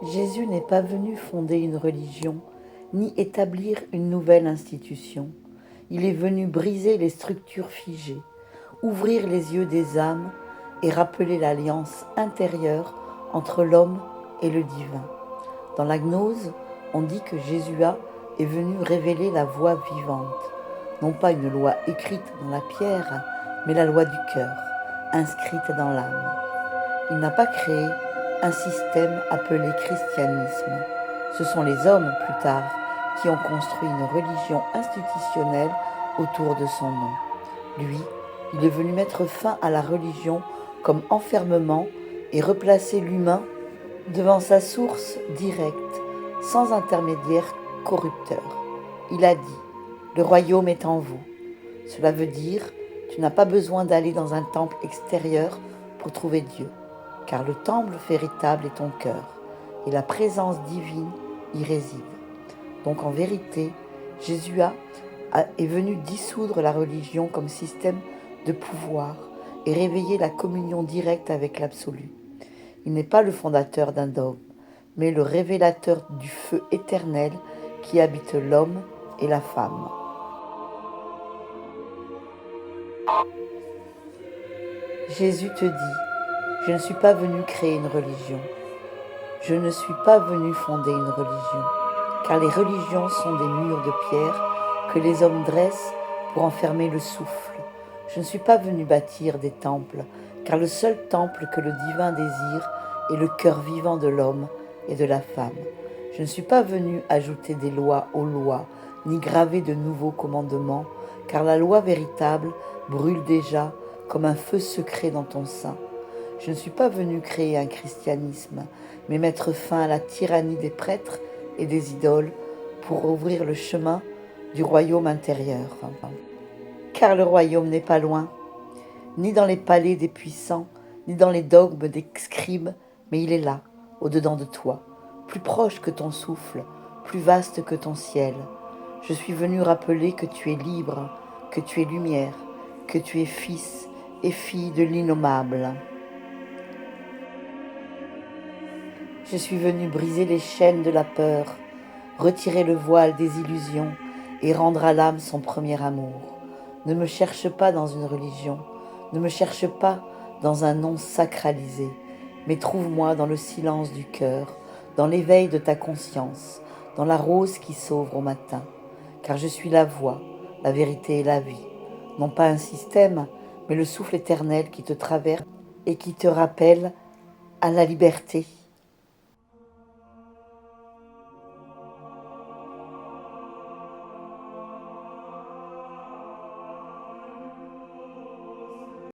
Jésus n'est pas venu fonder une religion, ni établir une nouvelle institution. Il est venu briser les structures figées, ouvrir les yeux des âmes et rappeler l'alliance intérieure entre l'homme et le divin. Dans la gnose, on dit que Jésus est venu révéler la voie vivante, non pas une loi écrite dans la pierre, mais la loi du cœur, inscrite dans l'âme. Il n'a pas créé un système appelé christianisme. Ce sont les hommes, plus tard, qui ont construit une religion institutionnelle autour de son nom. Lui, il est venu mettre fin à la religion comme enfermement et replacer l'humain devant sa source directe, sans intermédiaire corrupteur. Il a dit, le royaume est en vous. Cela veut dire, tu n'as pas besoin d'aller dans un temple extérieur pour trouver Dieu, car le temple véritable est ton cœur, et la présence divine y réside. Donc en vérité, Jésus est venu dissoudre la religion comme système de pouvoir et réveiller la communion directe avec l'absolu. Il n'est pas le fondateur d'un dogme, mais le révélateur du feu éternel qui habite l'homme et la femme. Jésus te dit, je ne suis pas venu créer une religion. Je ne suis pas venu fonder une religion, car les religions sont des murs de pierre que les hommes dressent pour enfermer le souffle. Je ne suis pas venu bâtir des temples, car le seul temple que le divin désire est le cœur vivant de l'homme et de la femme. Je ne suis pas venu ajouter des lois aux lois, ni graver de nouveaux commandements, car la loi véritable brûle déjà comme un feu secret dans ton sein. Je ne suis pas venu créer un christianisme, mais mettre fin à la tyrannie des prêtres et des idoles pour ouvrir le chemin du royaume intérieur. Car le royaume n'est pas loin, ni dans les palais des puissants, ni dans les dogmes des scribes, mais il est là, au-dedans de toi, plus proche que ton souffle, plus vaste que ton ciel. Je suis venu rappeler que tu es libre, que tu es lumière, que tu es fils et fille de l'innommable. Je suis venu briser les chaînes de la peur, retirer le voile des illusions et rendre à l'âme son premier amour. Ne me cherche pas dans une religion, ne me cherche pas dans un nom sacralisé, mais trouve-moi dans le silence du cœur, dans l'éveil de ta conscience, dans la rose qui s'ouvre au matin, car je suis la voie, la vérité et la vie, non pas un système, mais le souffle éternel qui te traverse et qui te rappelle à la liberté.